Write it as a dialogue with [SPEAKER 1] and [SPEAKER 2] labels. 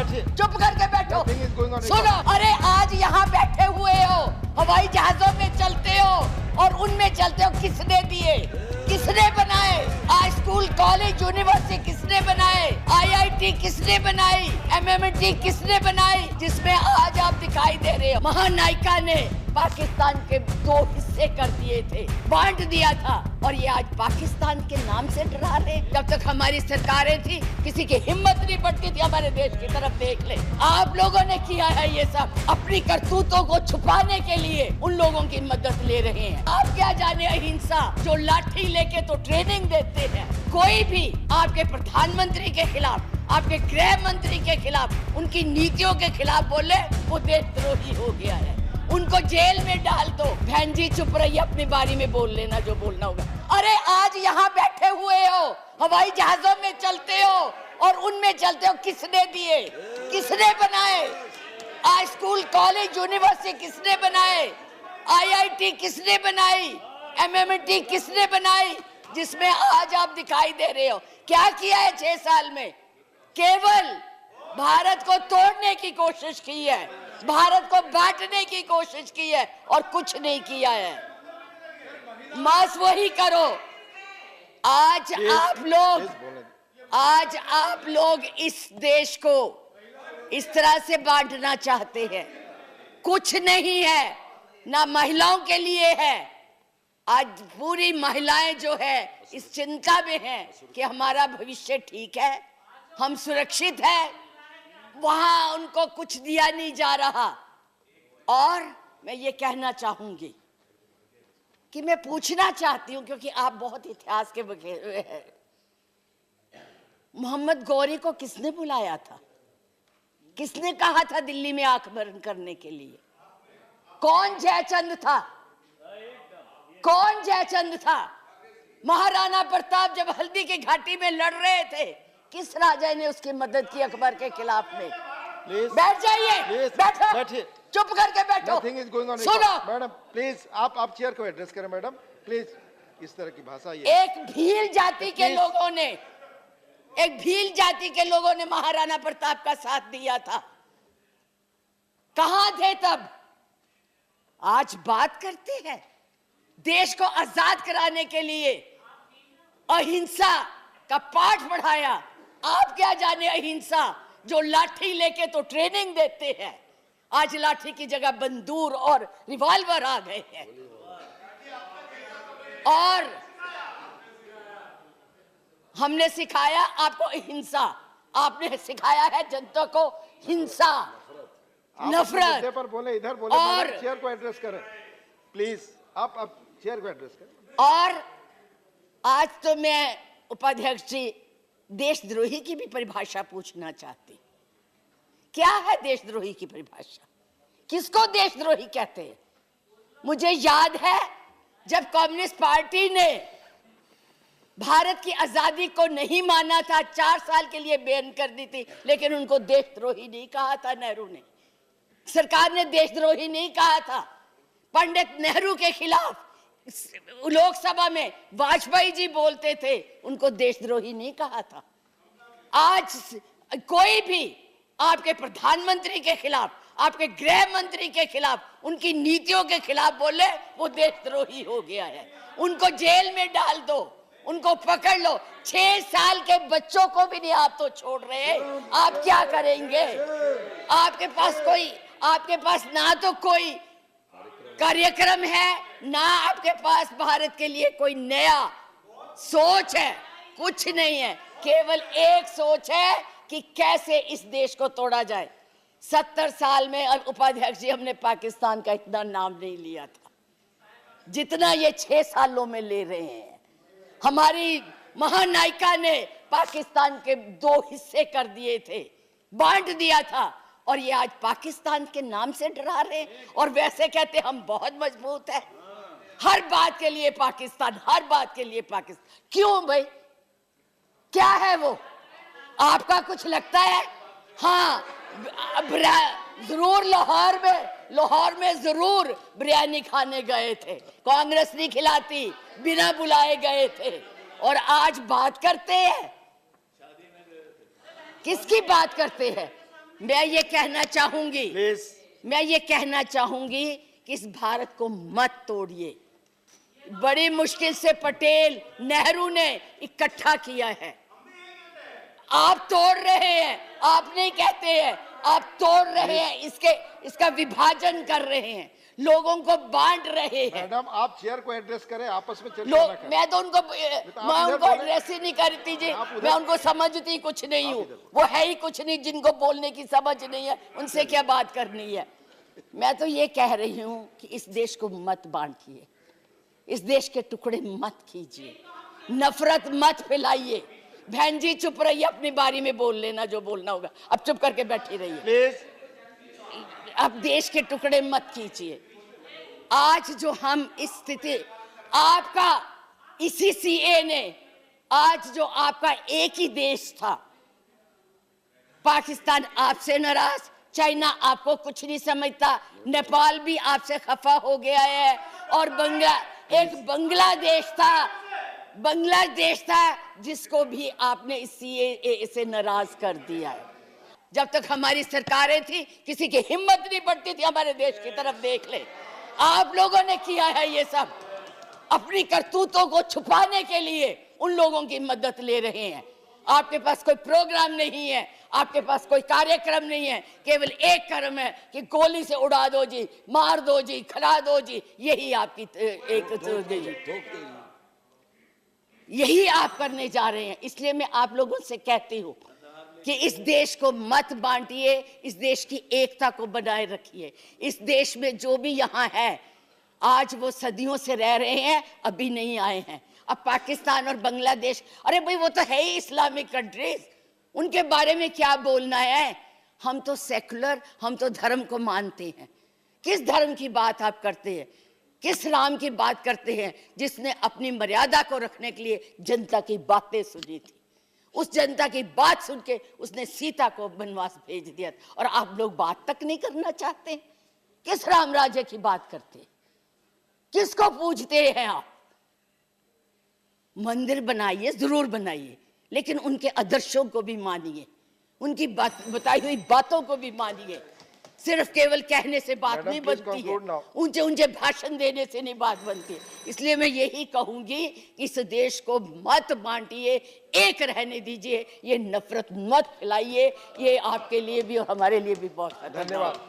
[SPEAKER 1] चुप करके बैठो। सुनो, अरे आज यहाँ बैठे हुए हो, हवाई जहाजों में चलते हो और उनमें चलते हो, किसने दिए, किसने बनाए? आज स्कूल कॉलेज यूनिवर्सिटी किसने बनाए? आईआईटी किसने बनाई? एमएमटी किसने बनाई? जिसमें आज आप दिखाई दे रहे हो। महानायिका ने पाकिस्तान के 2 हिस्से कर दिए थे, बांट दिया था, और ये आज पाकिस्तान के नाम से डरा रहे। जब तक हमारी सरकारें थी, किसी की हिम्मत नहीं पड़ती थी हमारे देश की तरफ देख ले। आप लोगों ने किया है ये सब, अपनी करतूतों को छुपाने के लिए उन लोगों की मदद ले रहे हैं। आप क्या जाने अहिंसा, जो लाठी लेके तो ट्रेनिंग देते हैं। कोई भी आपके प्रधानमंत्री के खिलाफ, आपके गृह मंत्री के खिलाफ, उनकी नीतियों के खिलाफ बोले, वो देशद्रोही हो गया है। उनको जेल में डाल दो। बहन जी चुप रहिए, अपनी बारी में बोल लेना जो बोलना होगा। अरे आज यहाँ बैठे हुए हो, हवाई जहाजों में चलते हो और उनमें चलते हो, किसने दिए, किसने बनाए? आज स्कूल कॉलेज यूनिवर्सिटी किसने बनाए? आईआईटी किसने बनाई? एमएमटी किसने बनाई? जिसमें आज आप दिखाई दे रहे हो। क्या किया है 6 साल में? केवल भारत को तोड़ने की कोशिश की है, भारत को बांटने की कोशिश की है, और कुछ नहीं किया है। मास वही करो। आज आप लोग इस देश को इस तरह से बांटना चाहते हैं। कुछ नहीं है, ना महिलाओं के लिए है। आज पूरी महिलाएं जो है इस चिंता में हैं कि हमारा भविष्य ठीक है, हम सुरक्षित हैं, वहां उनको कुछ दिया नहीं जा रहा। और मैं ये कहना चाहूंगी कि मैं पूछना चाहती हूं, क्योंकि आप बहुत इतिहास के बखेर हुए हैं, मोहम्मद गौरी को किसने बुलाया था? किसने कहा था दिल्ली में आंख बंद करने के लिए? कौन जयचंद था? कौन जयचंद था? महाराणा प्रताप जब हल्दी की घाटी में लड़ रहे थे, किस राजा ने उसकी मदद की अकबर के खिलाफ में? बैठ जाइए, बैठिए, चुप करके बैठो। सुनो
[SPEAKER 2] मैडम, प्लीज आप चेयर को एड्रेस करें। मैडम प्लीज, इस तरह की भाषा
[SPEAKER 1] एक भील जाति के लोगों ने, एक भील जाति के लोगों ने महाराणा प्रताप का साथ दिया था। कहां थे तब? आज बात करते हैं देश को आजाद कराने के लिए अहिंसा का पाठ पढ़ाया। आप क्या जाने अहिंसा, जो लाठी लेके तो ट्रेनिंग देते हैं, आज लाठी की जगह बंदूक और रिवॉल्वर आ गए हैं। और हमने सिखाया आपको अहिंसा, आपने सिखाया है जनता को हिंसा, नफरत।
[SPEAKER 2] पर बोले, इधर बोले, और चेयर को एड्रेस करें प्लीज। आप चेयर को एड्रेस करें।
[SPEAKER 1] और आज तो मैं उपाध्यक्ष जी देशद्रोही की भी परिभाषा पूछना चाहती। क्या है देशद्रोही की परिभाषा? किसको देशद्रोही कहते हैं? मुझे याद है जब कम्युनिस्ट पार्टी ने भारत की आजादी को नहीं माना था, 4 साल के लिए बैन कर दी थी, लेकिन उनको देशद्रोही नहीं कहा था नेहरू ने। सरकार ने देशद्रोही नहीं कहा था। पंडित नेहरू के खिलाफ लोकसभा में वाजपेयी जी बोलते थे, उनको देशद्रोही नहीं कहा था। आज कोई भी आपके प्रधानमंत्री के खिलाफ, आपके गृह मंत्री के खिलाफ, उनकी नीतियों के खिलाफ बोले, वो देशद्रोही हो गया है। उनको जेल में डाल दो, उनको पकड़ लो। 6 साल के बच्चों को भी नहीं आप तो छोड़ रहे। आप क्या करेंगे? आपके पास ना तो कोई कार्यक्रम है, ना आपके पास भारत के लिए कोई नया सोच है, कुछ नहीं है। केवल एक सोच है कि कैसे इस देश को तोड़ा जाए। 70 साल में उपाध्यक्ष जी हमने पाकिस्तान का इतना नाम नहीं लिया था जितना ये 6 सालों में ले रहे हैं। हमारी महानायिका ने पाकिस्तान के 2 हिस्से कर दिए थे, बांट दिया था, और ये आज पाकिस्तान के नाम से डरा रहे हैं। और वैसे कहते हम बहुत मजबूत है, हर बात के लिए पाकिस्तान, हर बात के लिए पाकिस्तान। क्यों भाई? क्या है वो? आपका कुछ लगता है? हाँ, जरूर लाहौर में जरूर बिरयानी खाने गए थे, कांग्रेस नहीं खिलाती, बिना बुलाए गए थे। और आज बात करते हैं, किसकी बात करते हैं? मैं ये कहना चाहूंगी,
[SPEAKER 2] प्लीज।
[SPEAKER 1] मैं ये कहना चाहूंगी कि इस भारत को मत तोड़िए। बड़ी मुश्किल से पटेल नेहरू ने इकट्ठा किया है, आप तोड़ रहे हैं। आप नहीं कहते हैं, आप तोड़ रहे हैं, इसका विभाजन कर रहे हैं, लोगों को बांट रहे हैं।
[SPEAKER 2] मैडम आप चेयर को एड्रेस करें, आपस में चर्चा ना करें।
[SPEAKER 1] मैं उनको एड्रेस ही नहीं करती जी, मैं उनको समझती कुछ नहीं हूँ, वो है ही कुछ नहीं, जिनको बोलने की समझ नहीं है उनसे क्या बात करनी है। मैं तो ये कह रही हूँ कि इस देश को मत बांटिए, इस देश के टुकड़े मत कीजिए, नफरत मत फैलाइए। बहन जी चुप रहिए, अपनी बारी में बोल लेना जो बोलना होगा, अब चुप करके बैठी रहिए
[SPEAKER 2] प्लीज।
[SPEAKER 1] अब देश के टुकड़े मत कीजिए। आज जो हम इस स्थिति, आपका इसी सीए ने, आज जो आपका एक ही देश था, पाकिस्तान आपसे नाराज, चाइना आपको कुछ नहीं समझता, नेपाल भी आपसे खफा हो गया है, और एक बांग्लादेश था जिसको भी आपने इस सीएए से नाराज कर दिया है। जब तक हमारी सरकारें थी किसी की हिम्मत नहीं पड़ती थी हमारे देश की तरफ देख ले। आप लोगों ने किया है ये सब, अपनी करतूतों को छुपाने के लिए उन लोगों की मदद ले रहे हैं। आपके पास कोई प्रोग्राम नहीं है, आपके पास कोई कार्यक्रम नहीं है, केवल एक कर्म है कि गोली से उड़ा दो जी, मार दो जी, खिला दो जी, यही आपकी यही आप करने जा रहे हैं। इसलिए मैं आप लोगों से कहती हूँ कि इस देश को मत बांटिए, इस देश की एकता को बनाए रखिए। इस देश में जो भी यहाँ है, आज वो सदियों से रह रहे हैं, अभी नहीं आए हैं। अब पाकिस्तान और बांग्लादेश, अरे भाई वो तो है ही इस्लामिक कंट्रीज, उनके बारे में क्या बोलना है। हम तो सेकुलर, हम तो धर्म को मानते हैं। किस धर्म की बात आप करते हैं, किस राम की बात करते हैं जिसने अपनी मर्यादा को रखने के लिए जनता की बातें सुनी थी। उस जनता की बात सुन के उसने सीता को वनवास भेज दिया, और आप लोग बात तक नहीं करना चाहते। किस राम राज्य की बात करते हैं, किसको पूजते हैं आप। मंदिर बनाइए, जरूर बनाइए, लेकिन उनके आदर्शों को भी मानिए, उनकी बताई हुई बातों को भी मानिए। सिर्फ केवल कहने से बात नहीं बनती है, ऊंचे ऊंचे भाषण देने से नहीं बात बनती। इसलिए मैं यही कहूंगी कि इस देश को मत बांटिए, एक रहने दीजिए, ये नफरत मत फैलाइए। ये आपके लिए भी और हमारे लिए भी बहुत धन्यवाद।